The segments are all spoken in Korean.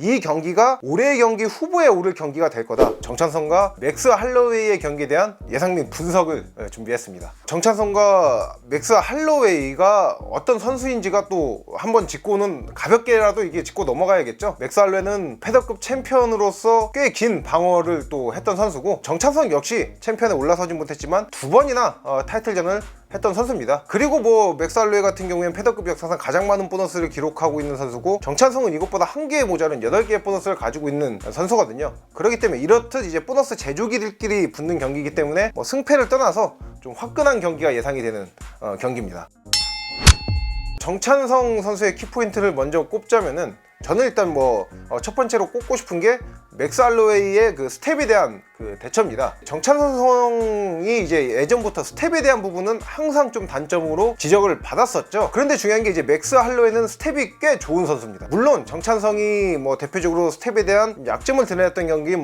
이 경기가 올해의 경기 후보에 오를 경기가 될 거다. 정찬성과 맥스 할로웨이의 경기에 대한 예상 및 분석을 준비했습니다. 정찬성과 맥스 할로웨이가 어떤 선수인지가 또 한번 짚고는 가볍게라도 이게 짚고 넘어가야겠죠. 맥스 할로웨이는 패더급 챔피언으로서 꽤 긴 방어를 또 했던 선수고, 정찬성 역시 챔피언에 올라서진 못했지만 두 번이나 타이틀전을 했던 선수입니다. 그리고 뭐 맥스 할로웨이 같은 경우에는 패더급 역사상 가장 많은 보너스를 기록하고 있는 선수고, 정찬성은 이것보다 한 개의 모자른 8개의 보너스를 가지고 있는 선수거든요. 그렇기 때문에 이렇듯 이제 보너스 제조기들끼리 붙는 경기이기 때문에 뭐 승패를 떠나서 좀 화끈한 경기가 예상이 되는 경기입니다. 정찬성 선수의 키포인트를 먼저 꼽자면은, 저는 일단 첫 번째로 꼽고 싶은 게 맥스 할로웨이의 그 스텝에 대한 그 대처입니다. 정찬성이 이제 예전부터 스텝에 대한 부분은 항상 좀 단점으로 지적을 받았었죠. 그런데 중요한 게 이제 맥스 할로웨이는 스텝이 꽤 좋은 선수입니다. 물론 정찬성이 대표적으로 스텝에 대한 약점을 드러냈던 경기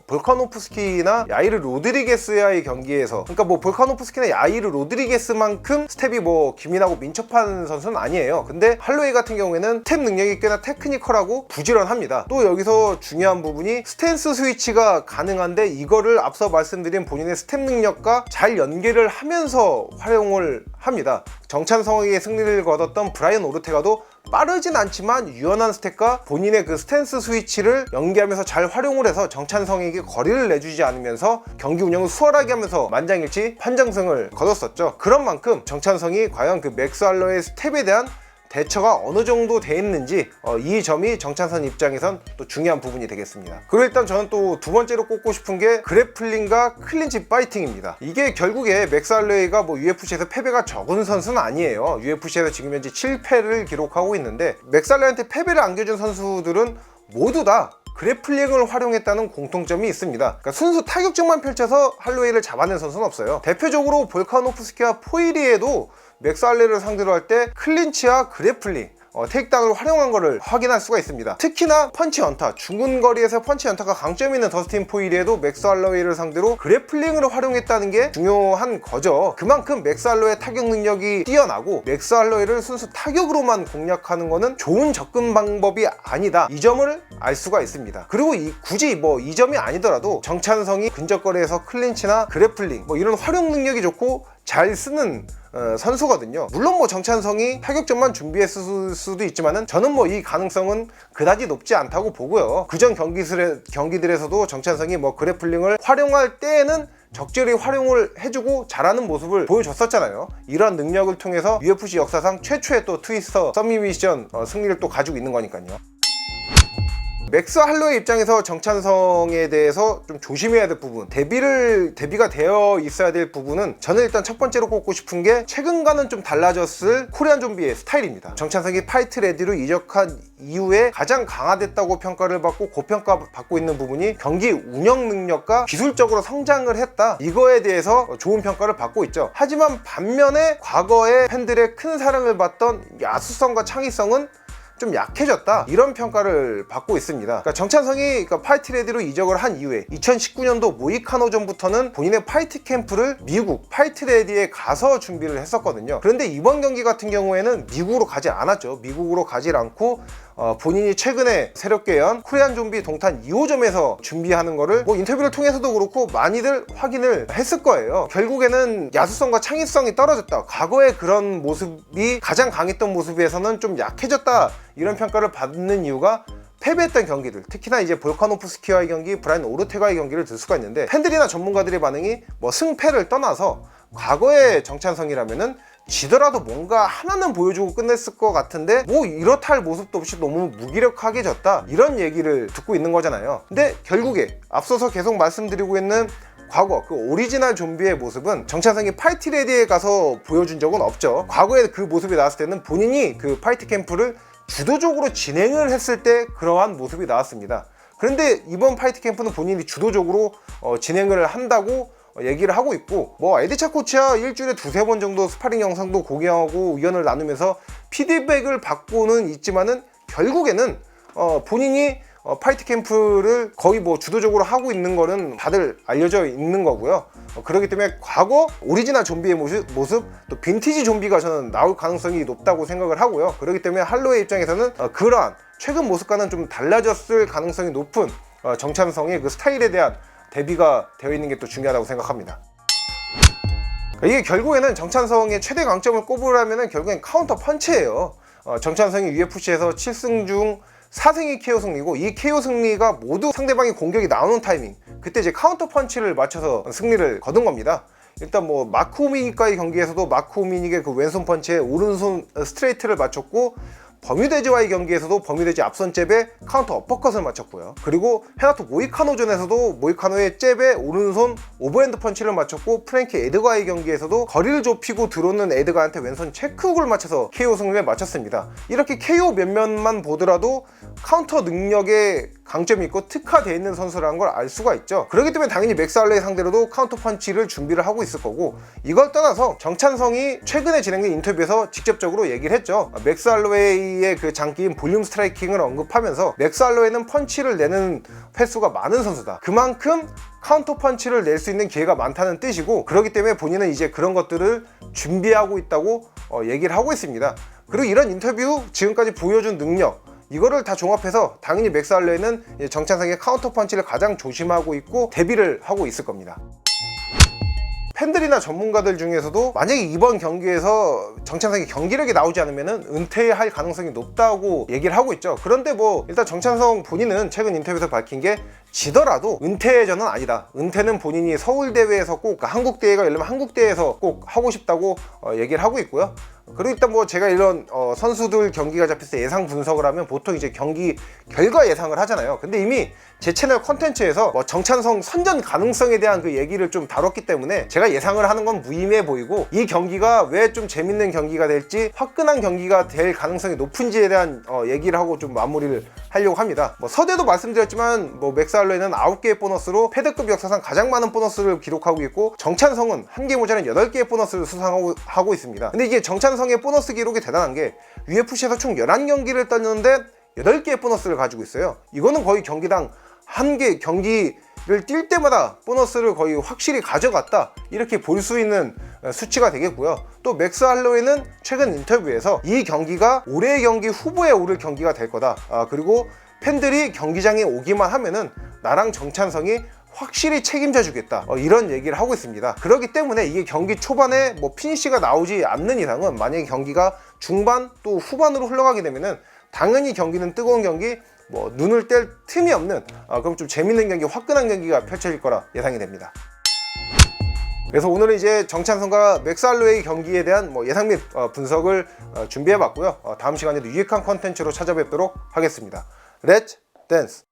볼카노프스키나 야이르 로드리게스와의 경기에서, 그러니까 볼카노프스키나 야이르 로드리게스만큼 스텝이 기민하고 민첩한 선수는 아니에요. 근데 할로웨이 같은 경우에는 스텝 능력이 꽤나 테크니컬하고 부지런합니다. 또 여기서 중요한 부분이 스탠스 스위치가 가능한데, 이거를 앞서 말씀드린 본인의 스텝 능력과 잘 연계를 하면서 활용을 합니다. 정찬성에게 승리를 거뒀던 브라이언 오르테가도 빠르진 않지만 유연한 스텝과 본인의 그 스탠스 스위치를 연계하면서 잘 활용을 해서 정찬성에게 거리를 내주지 않으면서 경기 운영을 수월하게 하면서 만장일치 판정승을 거뒀었죠. 그런 만큼 정찬성이 과연 그 맥스 할로웨이 스텝에 대한 대처가 어느 정도 돼 있는지, 이 점이 정찬성 입장에선 또 중요한 부분이 되겠습니다. 그리고 일단 저는 또 두 번째로 꼽고 싶은 게 그래플링과 클린치 파이팅입니다. 이게 결국에 맥스 할로웨이가 UFC에서 패배가 적은 선수는 아니에요. UFC에서 지금 현재 7패를 기록하고 있는데, 맥스 할로웨이한테 패배를 안겨준 선수들은 모두 다 그래플링을 활용했다는 공통점이 있습니다. 그러니까 순수 타격적만 펼쳐서 할로웨이를 잡아낸 선수는 없어요. 대표적으로 볼카노프스키와 포이리에도 맥스 할로웨이를 상대로 할 때 클린치와 그래플링, 테이크다운을 활용한 것을 확인할 수가 있습니다. 특히나 펀치 연타, 중근 거리에서 펀치 연타가 강점이 있는 더스틴 포이리에도 맥스 할로웨이를 상대로 그래플링을 활용했다는 게 중요한 거죠. 그만큼 맥스 할로웨이의 타격 능력이 뛰어나고, 맥스 할로웨이를 순수 타격으로만 공략하는 거는 좋은 접근 방법이 아니다, 이 점을 알 수가 있습니다. 그리고 굳이 이 점이 아니더라도 정찬성이 근접거리에서 클린치나 그래플링 이런 활용 능력이 좋고 잘 쓰는 선수거든요. 물론 정찬성이 타격전만 준비했을 수도 있지만은, 저는 이 가능성은 그다지 높지 않다고 보고요. 그전 경기들에서도 정찬성이 그래플링을 활용할 때에는 적절히 활용을 해주고 잘하는 모습을 보여줬었잖아요. 이러한 능력을 통해서 UFC 역사상 최초의 또 트위스터 서미미션 승리를 또 가지고 있는 거니까요. 맥스 할로웨이 입장에서 정찬성에 대해서 좀 조심해야 될 부분, 대비가 되어 있어야 될 부분은, 저는 일단 첫 번째로 꼽고 싶은 게 최근과는 좀 달라졌을 코리안 좀비의 스타일입니다. 정찬성이 파이트 레디로 이적한 이후에 가장 강화됐다고 평가를 받고 고평가받고 있는 부분이 경기 운영 능력과 기술적으로 성장을 했다, 이거에 대해서 좋은 평가를 받고 있죠. 하지만 반면에 과거에 팬들의 큰 사랑을 받던 야수성과 창의성은 좀 약해졌다, 이런 평가를 받고 있습니다. 그러니까 정찬성이 파이트 레디로 이적을 한 이후에 2019년도 모이카노전부터는 본인의 파이트 캠프를 미국 파이트 레디에 가서 준비를 했었거든요. 그런데 이번 경기 같은 경우에는 미국으로 가지 않았죠. 미국으로 가지 않고 본인이 최근에 새롭게 연 코리안 좀비 동탄 2호점에서 준비하는 거를 인터뷰를 통해서도 그렇고 많이들 확인을 했을 거예요. 결국에는 야수성과 창의성이 떨어졌다, 과거의 그런 모습이 가장 강했던 모습에서는 좀 약해졌다, 이런 평가를 받는 이유가 패배했던 경기들, 특히나 이제 볼카노프스키와의 경기, 브라이언 오르테가의 경기를 들 수가 있는데, 팬들이나 전문가들의 반응이 승패를 떠나서 과거의 정찬성이라면은 지더라도 뭔가 하나는 보여주고 끝냈을 것 같은데 이렇다 할 모습도 없이 너무 무기력하게 졌다, 이런 얘기를 듣고 있는 거잖아요. 근데 결국에 앞서서 계속 말씀드리고 있는 과거 그 오리지널 좀비의 모습은 정찬성이 파이트 레디에 가서 보여준 적은 없죠. 과거에 그 모습이 나왔을 때는 본인이 그 파이트 캠프를 주도적으로 진행을 했을 때 그러한 모습이 나왔습니다. 그런데 이번 파이트 캠프는 본인이 주도적으로 진행을 한다고 얘기를 하고 있고, 에디 차 코치와 일주일에 두세 번 정도 스파링 영상도 공유하고 의견을 나누면서 피드백을 받고는 있지만은, 결국에는 본인이 파이트 캠프를 거의 뭐 주도적으로 하고 있는 거는 다들 알려져 있는 거고요. 그렇기 때문에 과거 오리지널 좀비의 모습 또 빈티지 좀비가 저는 나올 가능성이 높다고 생각을 하고요. 그렇기 때문에 할로웨이 입장에서는 그러한 최근 모습과는 좀 달라졌을 가능성이 높은 정찬성의 그 스타일에 대한 대비가 되어 있는 게 또 중요하다고 생각합니다. 이게 결국에는 정찬성의 최대 강점을 꼽으라면 결국엔 카운터 펀치예요. 정찬성이 UFC에서 7승 중 4승이 KO 승리고, 이 KO 승리가 모두 상대방이 공격이 나오는 타이밍, 그때 이제 카운터 펀치를 맞춰서 승리를 거둔 겁니다. 일단 뭐 마크 호미닉과의 경기에서도 마크 호미닉의 그 왼손 펀치에 오른손 스트레이트를 맞췄고, 버뮤데즈와의 경기에서도 버뮤데즈 앞선 잽에 카운터 어퍼컷을 맞췄고요. 그리고 헤나토 모이카노전에서도 모이카노의 잽에 오른손 오버핸드 펀치를 맞췄고, 프랭키 에드가의 경기에서도 거리를 좁히고 들어오는 에드가한테 왼손 체크훅을 맞춰서 KO 승리를 마쳤습니다. 이렇게 KO 몇몇만 보더라도 카운터 능력에 강점이 있고 특화되어 있는 선수라는 걸 알 수가 있죠. 그렇기 때문에 당연히 맥스 할로웨이 상대로도 카운터 펀치를 준비를 하고 있을 거고, 이걸 떠나서 정찬성이 최근에 진행된 인터뷰에서 직접적으로 얘기를 했죠. 맥스 할로웨이의 그 장기인 볼륨 스트라이킹을 언급하면서 맥스 할로웨이는 펀치를 내는 횟수가 많은 선수다, 그만큼 카운터 펀치를 낼 수 있는 기회가 많다는 뜻이고, 그렇기 때문에 본인은 이제 그런 것들을 준비하고 있다고 얘기를 하고 있습니다. 그리고 이런 인터뷰, 지금까지 보여준 능력, 이거를 다 종합해서 당연히 맥스 할로웨이는 정찬성의 카운터 펀치를 가장 조심하고 있고 대비를 하고 있을 겁니다. 팬들이나 전문가들 중에서도 만약에 이번 경기에서 정찬성이 경기력이 나오지 않으면 은퇴할 가능성이 높다고 얘기를 하고 있죠. 그런데 뭐 일단 정찬성 본인은 최근 인터뷰에서 밝힌 게, 지더라도 은퇴전은 아니다, 은퇴는 본인이 서울대회에서 꼭, 한국대회가 열리면 한국대회에서 꼭 하고 싶다고 얘기를 하고 있고요. 그리고 일단 뭐 제가 이런 선수들 경기가 잡혔을 때 예상 분석을 하면 보통 이제 경기 결과 예상을 하잖아요. 근데 이미 제 채널 컨텐츠에서 뭐 정찬성 선전 가능성에 대한 그 얘기를 좀 다뤘기 때문에 제가 예상을 하는 건 무의미해 보이고, 이 경기가 왜 좀 재밌는 경기가 될지, 화끈한 경기가 될 가능성이 높은지에 대한 얘기를 하고 좀 마무리를 하려고 합니다. 뭐 서대도 말씀드렸지만 뭐 맥스 할로웨이는 9개의 보너스로 패드급 역사상 가장 많은 보너스를 기록하고 있고, 정찬성은 1개 모자란 8개의 보너스를 수상하고 있습니다. 근데 이게 정찬성의 보너스 기록이 대단한 게, UFC에서 총 11경기를 떴는데 8개의 보너스를 가지고 있어요. 이거는 거의 경기당 1개 경기를 뛸 때마다 보너스를 거의 확실히 가져갔다, 이렇게 볼 수 있는 수치가 되겠고요. 또 맥스 할로웨이는 최근 인터뷰에서 이 경기가 올해의 경기 후보에 오를 경기가 될 거다, 그리고 팬들이 경기장에 오기만 하면은 나랑 정찬성이 확실히 책임져 주겠다, 이런 얘기를 하고 있습니다. 그렇기 때문에 이게 경기 초반에 뭐 피니시가 나오지 않는 이상은, 만약에 경기가 중반 또 후반으로 흘러가게 되면은 당연히 경기는 뜨거운 경기, 뭐 눈을 뗄 틈이 없는 그럼 좀 재밌는 경기, 화끈한 경기가 펼쳐질 거라 예상이 됩니다. 그래서 오늘은 이제 정찬성과 맥스 할로웨이 경기에 대한 뭐 예상 및 분석을 준비해 봤고요. 다음 시간에도 유익한 컨텐츠로 찾아뵙도록 하겠습니다. 렛츠 댄스!